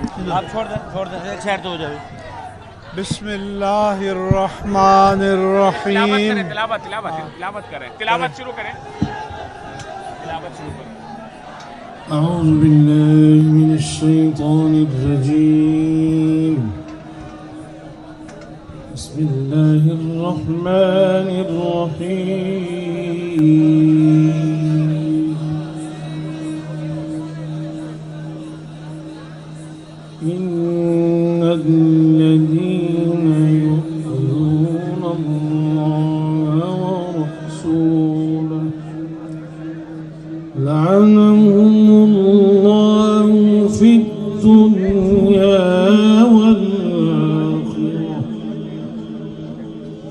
آپ چھوڑ دیں ایک سائڈ تو ہو جائے. بسم اللہ الرحمن الرحیم. تلاوت کریں. تلاوت شروع کریں. اعوذ باللہ من الشیطان الرجیم. بسم اللہ الرحمن الرحیم. ان الذین یؤذون اللہ ورسولہ لعنهم اللہ فی الدنیا والآخرہ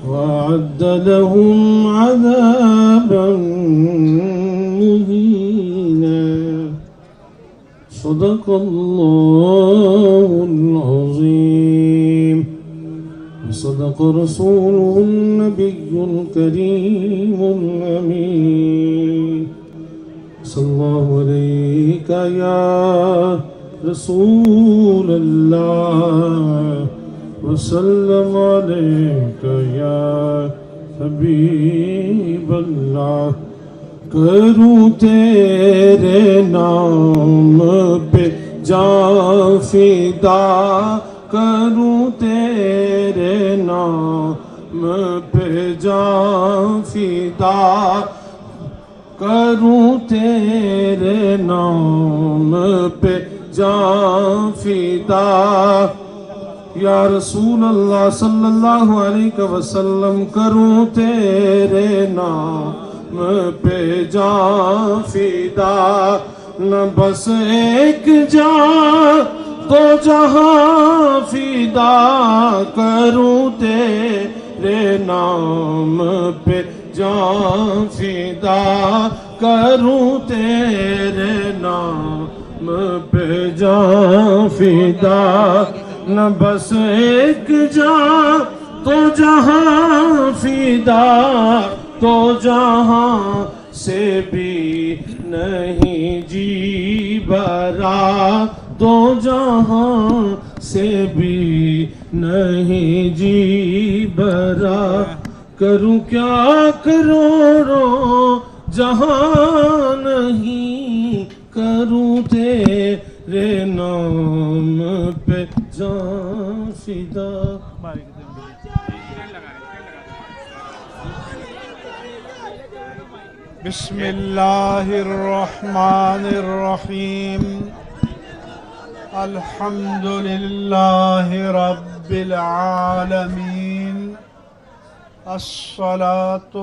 وأعد لهم عذابا مهينا. صدق الله العظيم وصدق رسوله النبي الكريم الأمين. صلى الله عليك يا رسول الله وسلم عليك يا حبيب الله. کروں تیرے نام پہ جان فدا، کروں تیرے نام پہ جان فدا، کروں تیرے نام پہ جان فدا. یا رسول اللہ صلی اللہ علیہ وسلم کروں تیرے نام پہ جان فدا. نہ بس ایک جان تو جہاں فدا، کروں تیرے نام پہ جان فدا، کروں تیرے نام پہ جان فدا. نہ بس ایک جان تو جہاں فدا، تو جہاں سے بھی نہیں جی برا، تو جہاں سے بھی نہیں جی برا. کروں کیا کروڑوں جہاں نہیں، کروں تیرے نام پہ جان فدا. بسم اللہ الرحمن الرحیم. الحمد للہ رب العالمین، الصلاة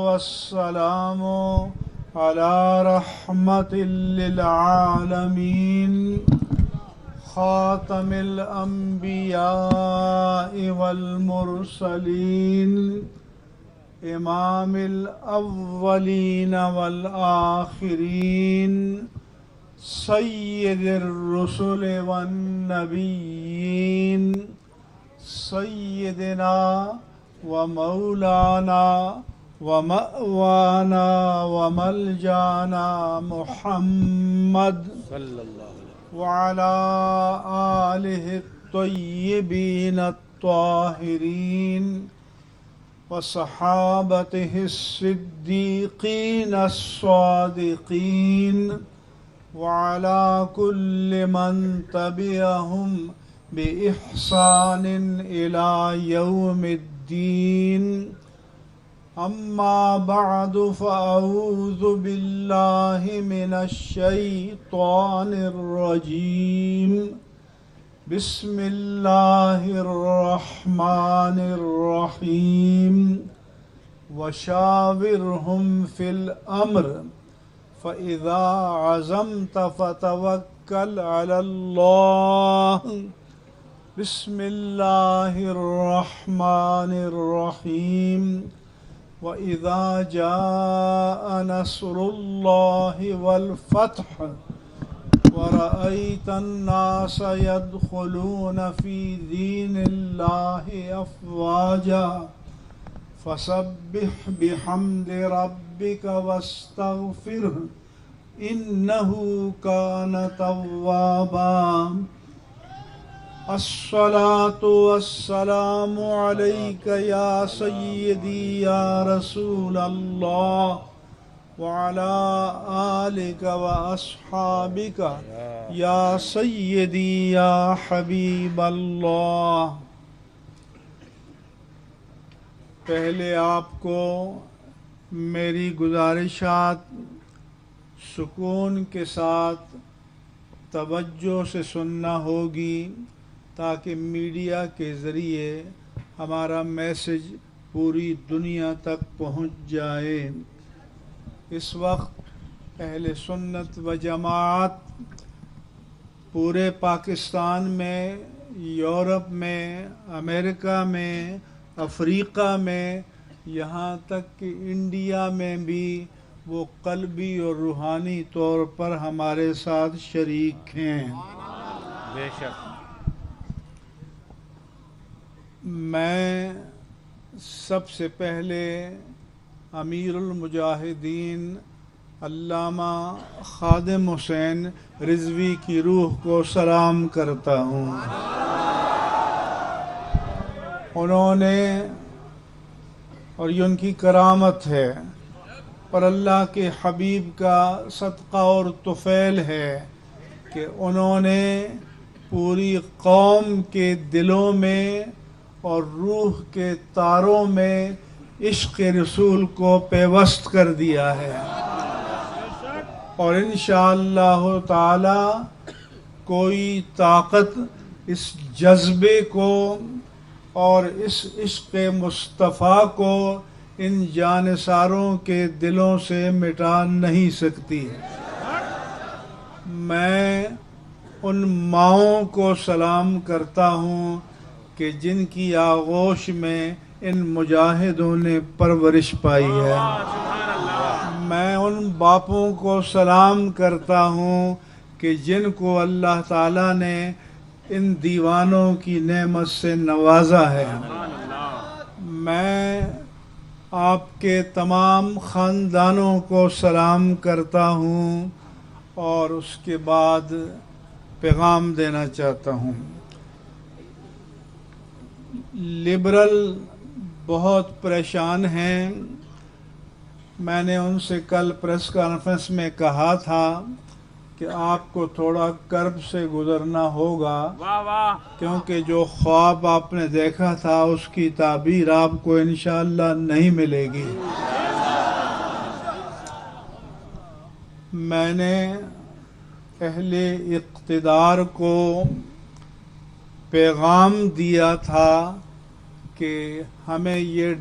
والسلام علی رحمت للعالمین، خاتم الانبیاء والمرسلین، امام الاولین والآخرین، سید الرسل والنبیین، سیدنا ومولانا ومأوانا وملجانا محمد وعلى آلہ الطیبین الطاہرین وصحابته الصديقين الصادقين وعلى كل من تبعهم بإحسان إلى يوم الدين. أما بعد فأعوذ بالله من الشيطان الرجيم. بسم اللہ الرحمن الرحیم. وشاورهم في الأمر فإذا عزمت فتوكل على الله. بسم اللہ الرحمن الرحیم. وإذا جاء نصر الله والفتح ورأيت الناس يدخلون في دين الله أفواجا فسبح بحمد ربك واستغفره إنه كان توابا. الصلاة والسلام عليك يا سيدي يا رسول الله وعلى آلك وأصحابك يا سيدي يا حبيب الله. پہلے آپ کو میری گزارشات سکون کے ساتھ توجہ سے سننا ہوگی تاکہ میڈیا کے ذریعے ہمارا میسج پوری دنیا تک پہنچ جائے. اس وقت اہل سنت و جماعت پورے پاکستان میں، یورپ میں، امریکہ میں، افریقہ میں، یہاں تک کہ انڈیا میں بھی وہ قلبی اور روحانی طور پر ہمارے ساتھ شریک ہیں. بے شک. میں سب سے پہلے امیر المجاہدین علامہ خادم حسین رضوی کی روح کو سلام کرتا ہوں. انہوں نے، اور یہ ان کی کرامت ہے، پر اللہ کے حبیب کا صدقہ اور طفیل ہے کہ انہوں نے پوری قوم کے دلوں میں اور روح کے تاروں میں عشق رسول کو پیوست کر دیا ہے، اور انشاءاللہ تعالی کوئی طاقت اس جذبے کو اور اس عشق مصطفیٰ کو ان جانثاروں کے دلوں سے مٹا نہیں سکتی. میں ان ماؤں کو سلام کرتا ہوں کہ جن کی آغوش میں ان مجاہدوں نے پرورش پائی ہے. میں ان باپوں کو سلام کرتا ہوں کہ جن کو اللہ تعالیٰ نے ان دیوانوں کی نعمت سے نوازا ہے. میں آپ کے تمام خاندانوں کو سلام کرتا ہوں اور اس کے بعد پیغام دینا چاہتا ہوں. لبرل بہت پریشان ہیں. میں نے ان سے کل پریس کانفرنس میں کہا تھا کہ آپ کو تھوڑا کرب سے گزرنا ہوگا، واہ واہ. کیونکہ جو خواب آپ نے دیکھا تھا اس کی تعبیر آپ کو انشاءاللہ نہیں ملے گی. میں نے اہل اقتدار کو پیغام دیا تھا کہ ہمیں یہ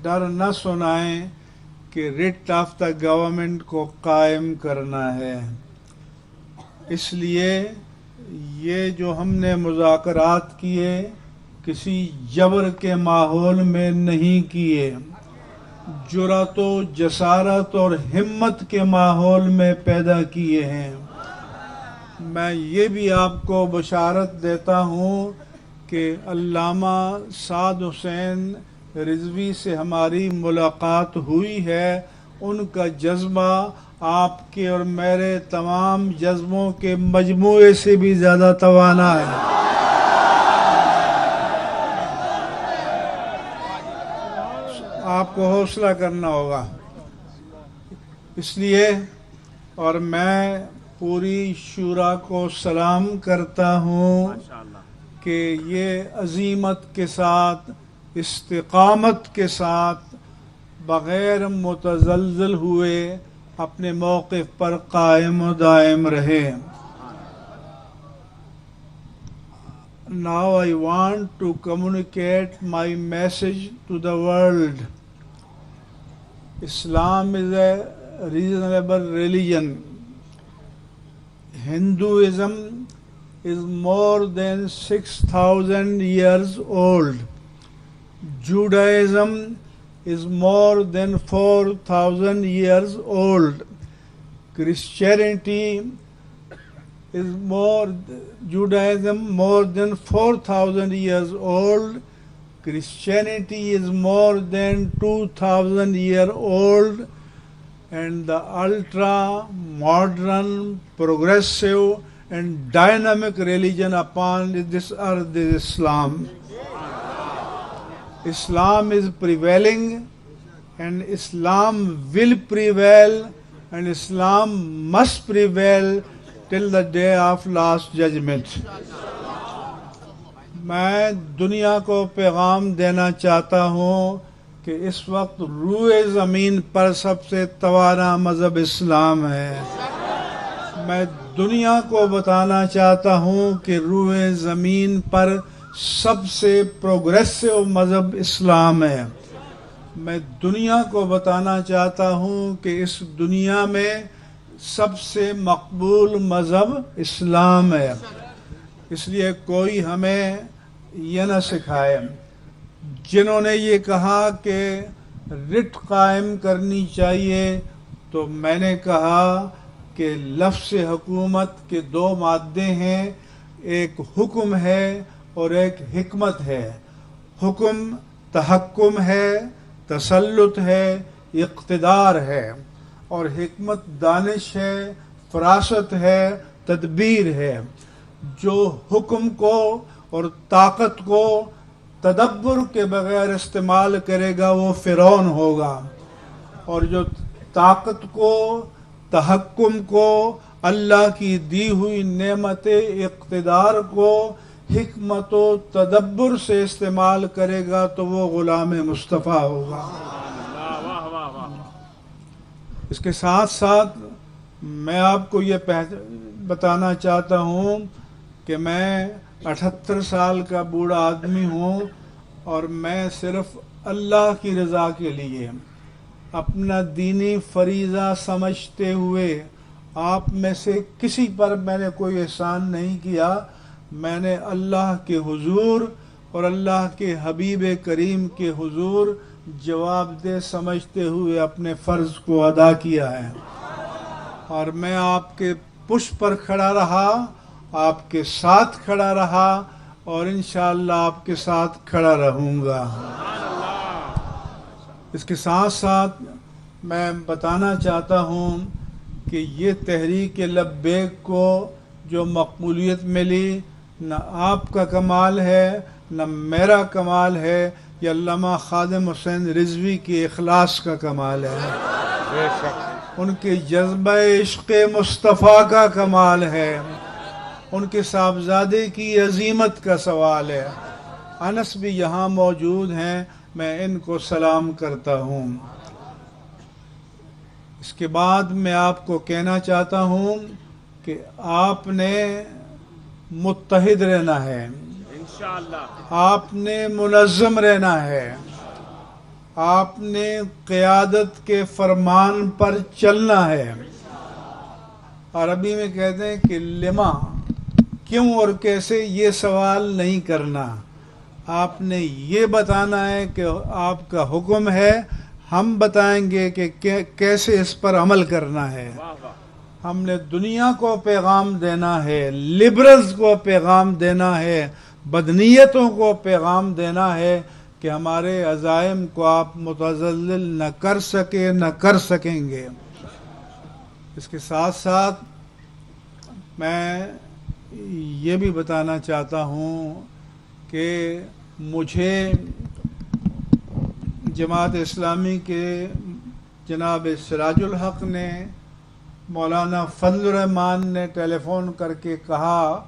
ڈر نہ سنائیں کہ ریٹ آف دا گورنمنٹ کو قائم کرنا ہے. اس لیے یہ جو ہم نے مذاکرات کیے کسی جبر کے ماحول میں نہیں کیے، جرأت و جسارت اور ہمت کے ماحول میں پیدا کیے ہیں. میں یہ بھی آپ کو بشارت دیتا ہوں کہ علامہ سعد حسین رضوی سے ہماری ملاقات ہوئی ہے. ان کا جذبہ آپ کے اور میرے تمام جذبوں کے مجموعے سے بھی زیادہ توانا ہے. آپ کو حوصلہ کرنا ہوگا. اس لیے اور میں پوری شورا کو سلام کرتا ہوں کہ یہ عزیمت کے ساتھ، استقامت کے ساتھ، بغیر متزلزل ہوئے اپنے موقف پر قائم و دائم رہے. Now I want to communicate my message to the world. Islam is a reasonable religion. Hinduism is more than 6,000 years old. Judaism is more than 4,000 years old. Christianity is Judaism more than 4,000 years old. Christianity is more than 2,000 years old. And the ultra modern, progressive and dynamic religion upon this earth is Islam. Islam is prevailing, and Islam will prevail, and Islam must prevail till the day of last judgment. میں دنیا کو پیغام دینا چاہتا ہوں کہ اس وقت روئے زمین پر سب سے توانا مذہب اسلام ہے. میں دنیا کو بتانا چاہتا ہوں کہ روئے زمین پر سب سے پروگریسو مذہب اسلام ہے. میں دنیا کو بتانا چاہتا ہوں کہ اس دنیا میں سب سے مقبول مذہب اسلام ہے. اس لیے کوئی ہمیں یہ نہ سکھائے. جنہوں نے یہ کہا کہ رٹ قائم کرنی چاہیے، تو میں نے کہا کہ لفظ حکومت کے دو مادے ہیں، ایک حکم ہے اور ایک حکمت ہے. حکم تحکم ہے، تسلط ہے، اقتدار ہے، اور حکمت دانش ہے، فراست ہے، تدبیر ہے. جو حکم کو اور طاقت کو تدبر کے بغیر استعمال کرے گا وہ فرعون ہوگا، اور جو طاقت کو، تحکم کو، اللہ کی دی ہوئی نعمت اقتدار کو حکمت و تدبر سے استعمال کرے گا تو وہ غلام مصطفیٰ ہوگا. اس کے ساتھ ساتھ میں آپ کو یہ بتانا چاہتا ہوں کہ میں 78 سال کا بوڑھا آدمی ہوں، اور میں صرف اللہ کی رضا کے لیے اپنا دینی فریضہ سمجھتے ہوئے آپ میں سے کسی پر میں نے کوئی احسان نہیں کیا. میں نے اللہ کے حضور اور اللہ کے حبیب کریم کے حضور جواب دہ سمجھتے ہوئے اپنے فرض کو ادا کیا ہے، اور میں آپ کے پشت پر کھڑا رہا، آپ کے ساتھ کھڑا رہا، اور انشاءاللہ آپ کے ساتھ کھڑا رہوں گا. اس کے ساتھ ساتھ میں بتانا چاہتا ہوں کہ یہ تحریک لبیک کو جو مقبولیت ملی، نہ آپ کا کمال ہے نہ میرا کمال ہے، یہ علامہ خادم حسین رضوی کے اخلاص کا کمال ہے، بے شک ان کے جذبہ عشق مصطفیٰ کا کمال ہے، ان کے صاحبزادے کی عظیمت کا سوال ہے. انس بھی یہاں موجود ہیں، میں ان کو سلام کرتا ہوں. اس کے بعد میں آپ کو کہنا چاہتا ہوں کہ آپ نے متحد رہنا ہے، انشاءاللہ آپ نے منظم رہنا ہے، آپ نے قیادت کے فرمان پر چلنا ہے. عربی میں کہتے ہیں کہ لما، کیوں اور کیسے یہ سوال نہیں کرنا، آپ نے یہ بتانا ہے کہ آپ کا حکم ہے، ہم بتائیں گے کہ کیسے اس پر عمل کرنا ہے. ہم نے دنیا کو پیغام دینا ہے، لبرلز کو پیغام دینا ہے، بدنیتوں کو پیغام دینا ہے کہ ہمارے عزائم کو آپ متزلزل نہ کر سکے، نہ کر سکیں گے. اس کے ساتھ ساتھ میں یہ بھی بتانا چاہتا ہوں کہ مجھے جماعت اسلامی کے جناب سراج الحق نے، مولانا فضل الرحمان نے ٹیلی فون کر کے کہا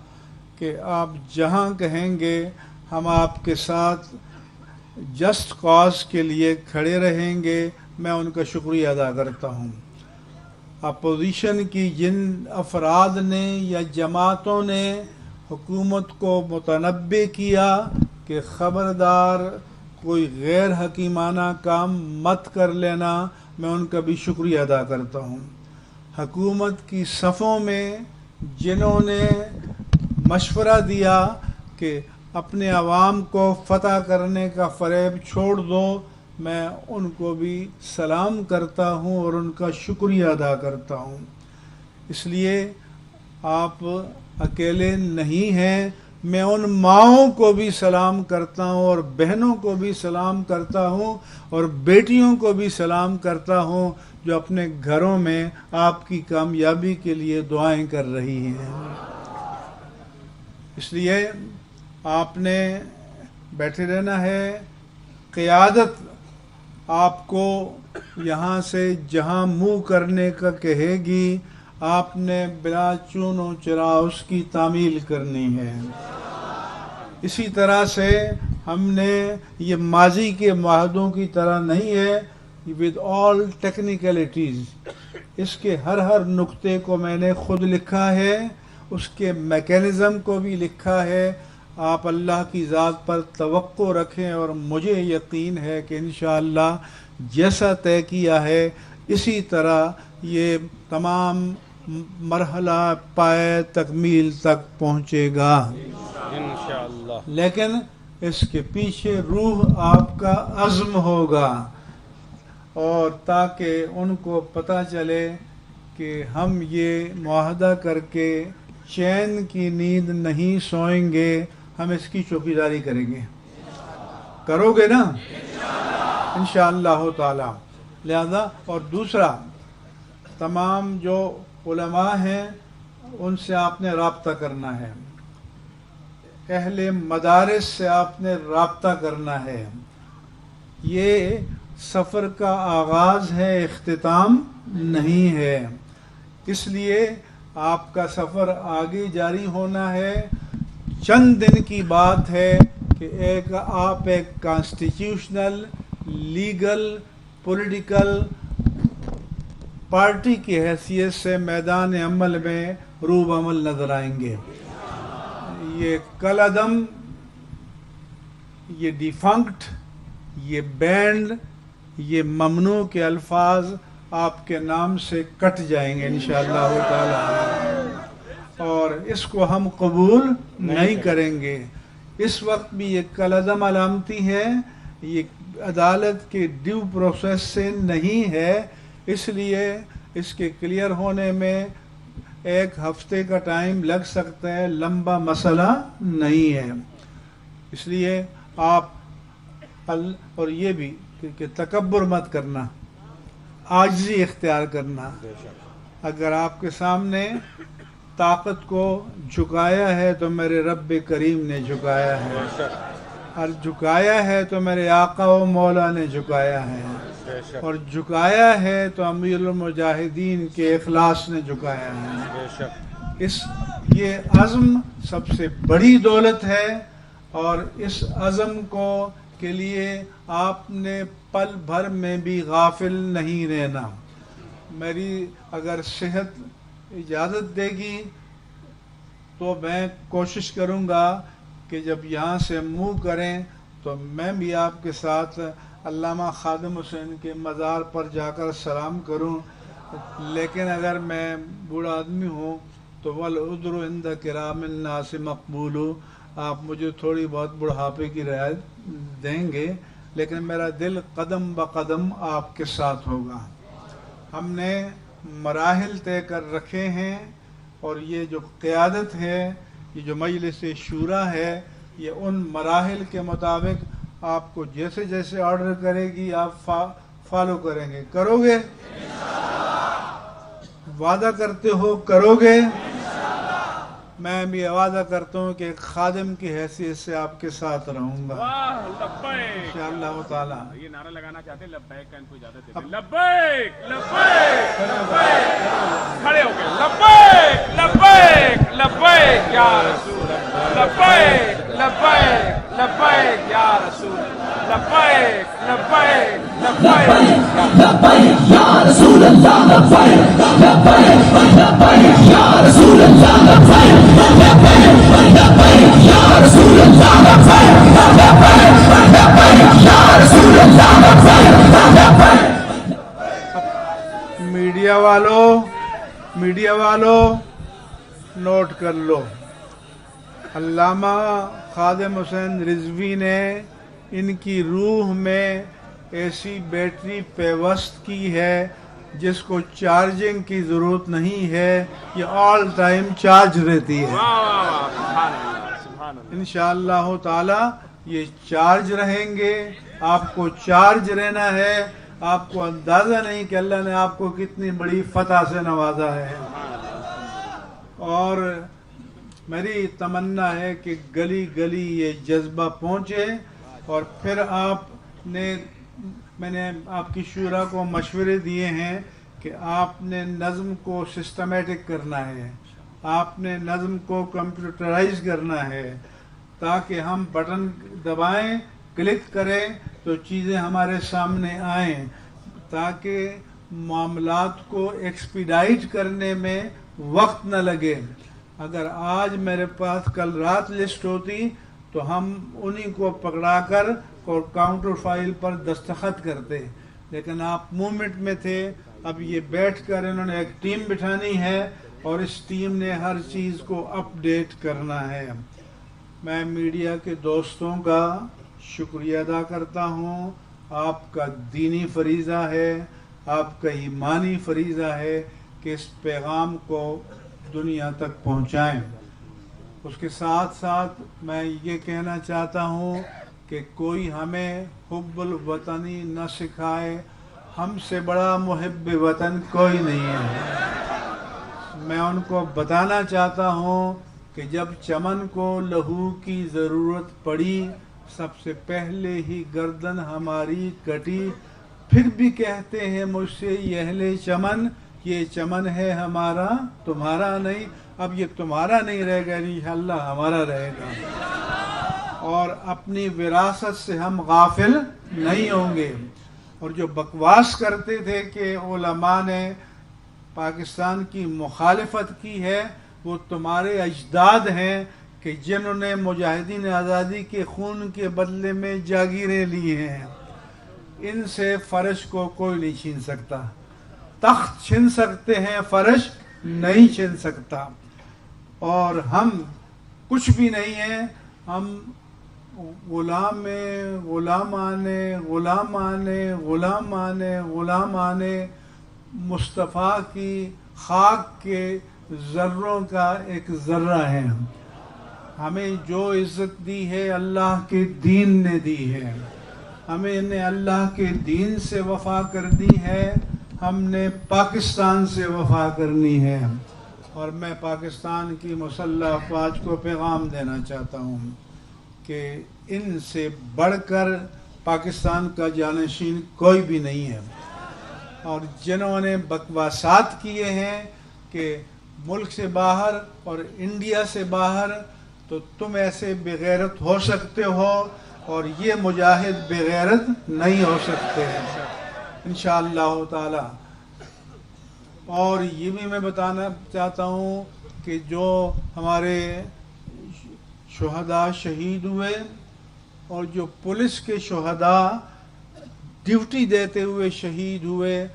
کہ آپ جہاں کہیں گے ہم آپ کے ساتھ جسٹ کاز کے لیے کھڑے رہیں گے. میں ان کا شکریہ ادا کرتا ہوں. اپوزیشن کی جن افراد نے یا جماعتوں نے حکومت کو متنبہ کیا کہ خبردار کوئی غیر حکیمانہ کام مت کر لینا، میں ان کا بھی شکریہ ادا کرتا ہوں. حکومت کی صفوں میں جنہوں نے مشورہ دیا کہ اپنے عوام کو فتح کرنے کا فریب چھوڑ دو، میں ان کو بھی سلام کرتا ہوں اور ان کا شکریہ ادا کرتا ہوں. اس لیے آپ اکیلے نہیں ہیں. میں ان ماؤں کو بھی سلام کرتا ہوں اور بہنوں کو بھی سلام کرتا ہوں اور بیٹیوں کو بھی سلام کرتا ہوں جو اپنے گھروں میں آپ کی کامیابی کے لیے دعائیں کر رہی ہیں. اس لیے آپ نے بیٹھے رہنا ہے. قیادت آپ کو یہاں سے جہاں منہ کرنے کا کہے گی آپ نے بلا چون و چرا اس کی تعمیل کرنی ہے. اسی طرح سے ہم نے یہ ماضی کے معاہدوں کی طرح نہیں ہے ود آل ٹیکنیکلٹیز. اس کے ہر نقطے کو میں نے خود لکھا ہے, اس کے میکینزم کو بھی لکھا ہے. آپ اللہ کی ذات پر توقع رکھیں اور مجھے یقین ہے کہ انشاءاللہ جیسا طے کیا ہے اسی طرح یہ تمام مرحلہ پائے تکمیل تک پہنچے گا انشاءاللہ. لیکن اس کے پیچھے روح آپ کا عزم ہوگا, اور تاکہ ان کو پتہ چلے کہ ہم یہ معاہدہ کر کے چین کی نیند نہیں سوئیں گے, ہم اس کی چوکیداری کریں گے. کرو گے نا انشاءاللہ تعالی. لہذا اور دوسرا, تمام جو علماء ہیں ان سے آپ نے رابطہ کرنا ہے, اہل مدارس سے آپ نے رابطہ کرنا ہے. یہ سفر کا آغاز ہے, اختتام نہیں ہے. اس لیے آپ کا سفر آگے جاری ہونا ہے. چند دن کی بات ہے کہ آپ ایک کانسٹیٹیوشنل لیگل پولیٹیکل پارٹی کی حیثیت سے میدان عمل میں روب عمل نظر آئیں گے. یہ کل عدم, یہ ڈیفنکٹ, یہ بینڈ, یہ ممنوع کے الفاظ آپ کے نام سے کٹ جائیں گے انشاءاللہ تعالی, اور اس کو ہم قبول نہیں کریں گے. اس وقت بھی یہ کل عدم علامتی ہے, یہ عدالت کے ڈیو پروسیس سے نہیں ہے. اس لیے اس کے کلیئر ہونے میں 1 ہفتے کا ٹائم لگ سکتا ہے, لمبا مسئلہ نہیں ہے. اس لیے آپ اور یہ بھی کہ تکبر مت کرنا, عاجزی اختیار کرنا. اگر آپ کے سامنے طاقت کو جھکایا ہے تو میرے رب کریم نے جھکایا ہے, اور جھکایا ہے تو میرے آقا و مولا نے جھکایا ہے, اور جھکایا ہے تو امیر المجاہدین کے اخلاص نے جھکایا ہے. یہ عزم سب سے بڑی دولت ہے, اور اس عزم کے لیے آپ نے پل بھر میں بھی غافل نہیں رہنا. میری اگر صحت اجازت دے گی تو میں کوشش کروں گا کہ جب یہاں سے منہ کریں تو میں بھی آپ کے ساتھ علامہ خادم حسین کے مزار پر جا کر سلام کروں. لیکن اگر میں بوڑھا آدمی ہوں تو والعذر عند کرام الناس مقبول, آپ مجھے تھوڑی بہت بڑھاپے کی رعایت دیں گے, لیکن میرا دل قدم بقدم آپ کے ساتھ ہوگا. ہم نے مراحل طے کر رکھے ہیں, اور یہ جو قیادت ہے, یہ جو مجلس شورا ہے, یہ ان مراحل کے مطابق آپ کو جیسے جیسے آرڈر کرے گی آپ فالو کریں گے. کرو گے؟ وعدہ کرتے ہو کرو گے؟ میں بھی وعدہ کرتا ہوں کہ ایک خادم کی حیثیت سے آپ کے ساتھ رہوں گا انشاءاللہ تعالی. یہ نعرہ لگانا چاہتے ہیں لبیک کا, ان کو اجازت دیتے ہیں. لبیک لبیک لبیک, کھڑے ہو گئے. لبیک لبیک لبیک یا رسول اللہ, لبیک لبیک لبیک یا رسول اللہ, لبیک لبیک لبیک یا رسول اللہ, لبیک لبیک یا رسول اللہ, لبیک لبیک یا رسول اللہ, لبیک یا رسول اللہ. میڈیا والوں نوٹ کر لو, علامہ خادم حسین رضوی نے ان کی روح میں ایسی بیٹری پیوست کی ہے جس کو چارجنگ کی ضرورت نہیں ہے, یہ آل ٹائم چارج رہتی ہے. انشاءاللہ تعالی یہ چارج رہیں گے. آپ کو چارج رہنا ہے. آپ کو اندازہ نہیں کہ اللہ نے آپ کو کتنی بڑی فتح سے نوازا ہے. اور میری تمنا ہے کہ گلی گلی یہ جذبہ پہنچے اور پھر میں نے آپ کی شورا کو مشورے دیے ہیں کہ آپ نے نظم کو سسٹمیٹک کرنا ہے، آپ نے نظم کو کمپیوٹرائز کرنا ہے، تاکہ ہم بٹن دبائیں، کلک کریں تو چیزیں ہمارے سامنے آئیں، تاکہ معاملات کو ایکسپیڈائٹ کرنے میں وقت نہ لگے۔ اگر آج میرے پاس کل رات لسٹ ہوتی تو ہم انہی کو پکڑا کر اور کاؤنٹر فائل پر دستخط کرتے، لیکن آپ موومنٹ میں تھے۔ اب یہ بیٹھ کر انہوں نے ایک ٹیم بٹھانی ہے اور اس ٹیم نے ہر چیز کو اپ ڈیٹ کرنا ہے۔ میں میڈیا کے دوستوں کا شکریہ ادا کرتا ہوں، آپ کا دینی فریضہ ہے، آپ کا ایمانی فریضہ ہے کہ اس پیغام کو دنیا تک پہنچائیں۔ اس کے ساتھ ساتھ میں یہ کہنا چاہتا ہوں کہ کوئی ہمیں حب الوطنی نہ سکھائے، ہم سے بڑا محب وطن کوئی نہیں ہے۔ میں ان کو بتانا چاہتا ہوں کہ جب چمن کو لہو کی ضرورت پڑی، سب سے پہلے ہی گردن ہماری کٹی، پھر بھی کہتے ہیں مجھ سے یہ اہل چمن، یہ چمن ہے ہمارا تمہارا نہیں۔ اب یہ تمہارا نہیں رہے گا، انشاءاللہ ہمارا رہے گا، اور اپنی وراثت سے ہم غافل نہیں ہوں گے۔ اور جو بکواس کرتے تھے کہ علماء نے پاکستان کی مخالفت کی ہے، وہ تمہارے اجداد ہیں کہ جنہوں نے مجاہدین آزادی کے خون کے بدلے میں جاگیریں لی ہیں۔ ان سے فرش کو کوئی نہیں چھین سکتا، تخت چھین سکتے ہیں، فرش نہیں چھین سکتا۔ اور ہم کچھ بھی نہیں ہیں، ہم غلامان مصطفیٰ کی خاک کے ذروں کا ایک ذرہ ہے۔ ہمیں جو عزت دی ہے اللہ کے دین نے دی ہے، ہمیں نے اللہ کے دین سے وفا کرنی ہے، ہم نے پاکستان سے وفا کرنی ہے۔ اور میں پاکستان کی مسلح افواج کو پیغام دینا چاہتا ہوں کہ ان سے بڑھ کر پاکستان کا جانشین کوئی بھی نہیں ہے۔ اور جنہوں نے بکواسات کیے ہیں کہ ملک سے باہر اور انڈیا سے باہر، تو تم ایسے بغیرت ہو سکتے ہو اور یہ مجاہد بغیرت نہیں ہو سکتے ہیں انشاءاللہ تعالی۔ اور یہ بھی میں بتانا چاہتا ہوں کہ جو ہمارے شہداء شہید ہوئے اور جو پولیس کے شہداء ڈیوٹی دیتے ہوئے شہید ہوئے،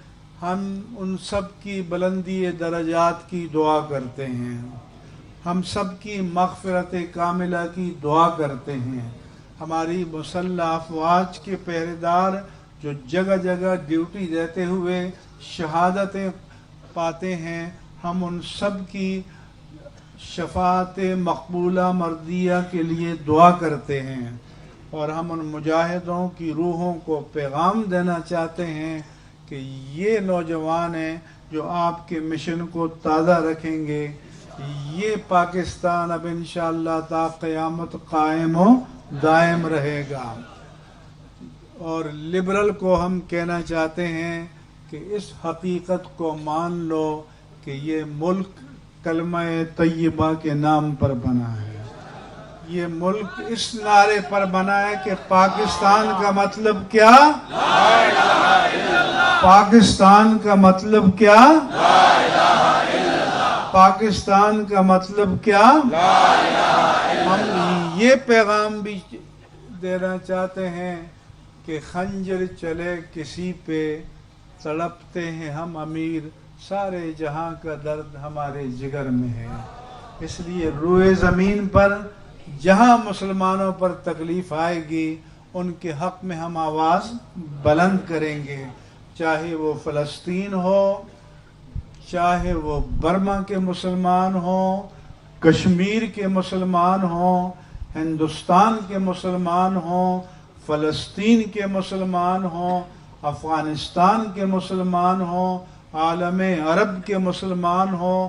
ہم ان سب کی بلندی درجات کی دعا کرتے ہیں، ہم سب کی مغفرت کاملہ کی دعا کرتے ہیں۔ ہماری مسلح افواج کے پہرےدار جو جگہ جگہ ڈیوٹی دیتے ہوئے شہادتیں پاتے ہیں، ہم ان سب کی شفاعت مقبولہ مردیہ کے لیے دعا کرتے ہیں۔ اور ہم ان مجاہدوں کی روحوں کو پیغام دینا چاہتے ہیں کہ یہ نوجوان ہیں جو آپ کے مشن کو تازہ رکھیں گے۔ یہ پاکستان اب انشاءاللہ تا قیامت قائم و دائم رہے گا۔ اور لبرل کو ہم کہنا چاہتے ہیں کہ اس حقیقت کو مان لو کہ یہ ملک کلمہ طیبہ کے نام پر بنا ہے، یہ ملک اس نعرے پر بنا ہے کہ پاکستان کا مطلب کیا؟ پاکستان کا مطلب کیا؟ پاکستان کا مطلب کیا؟ ہم یہ پیغام بھی دینا چاہتے ہیں کہ خنجر چلے کسی پہ، تڑپتے ہیں ہم امیر، سارے جہاں کا درد ہمارے جگر میں ہے۔ اس لیے روئے زمین پر جہاں مسلمانوں پر تکلیف آئے گی، ان کے حق میں ہم آواز بلند کریں گے، چاہے وہ فلسطین ہو، چاہے وہ برما کے مسلمان ہوں، کشمیر کے مسلمان ہوں، ہندوستان کے مسلمان ہوں، فلسطین کے مسلمان ہوں، افغانستان کے مسلمان ہوں، عالم عرب کے مسلمان ہوں،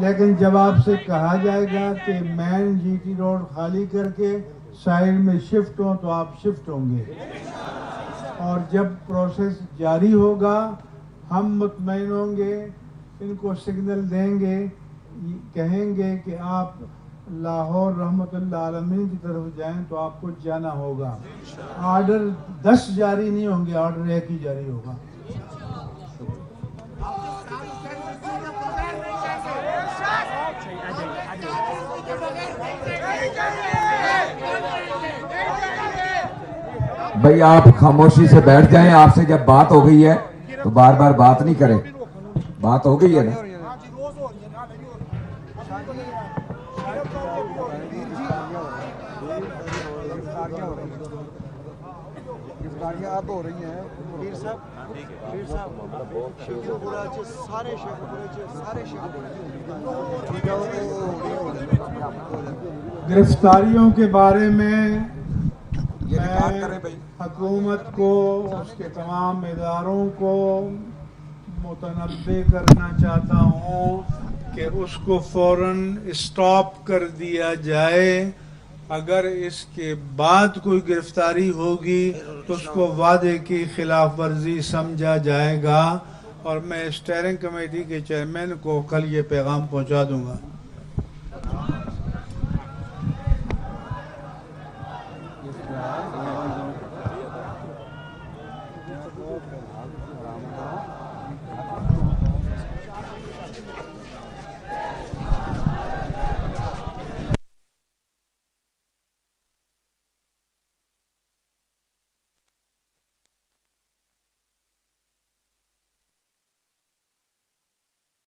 لیکن جب آپ سے کہا جائے گا کہ مین جی ٹی روڈ خالی کر کے سائڈ میں شفٹ ہوں تو آپ شفٹ ہوں گے، اور جب پروسیس جاری ہوگا ہم مطمئن ہوں گے، ان کو سگنل دیں گے، کہیں گے کہ آپ لاہور رحمت اللہ عالمین کی طرف جائیں تو آپ کو جانا ہوگا۔ آرڈر 10 جاری نہیں ہوں گے، آرڈر 1 ہی جاری ہوگا۔ بھائی آپ خاموشی سے بیٹھ جائیں، آپ سے جب بات ہو گئی ہے تو بار بار بات نہیں کریں، بات ہو گئی ہے نا۔ گاڑیاں اب ہو رہی ہیں پیر صاحب گرفتاریوں کے بارے میں حکومت کو، اس کے تمام اداروں کو متنبہ کرنا چاہتا ہوں کہ اس کو فوراً اسٹاپ کر دیا جائے۔ اگر اس کے بعد کوئی گرفتاری ہوگی تو اس کو وعدے کی خلاف ورزی سمجھا جائے گا، اور میں اسٹیئرنگ کمیٹی کے چیئرمین کو کل یہ پیغام پہنچا دوں گا۔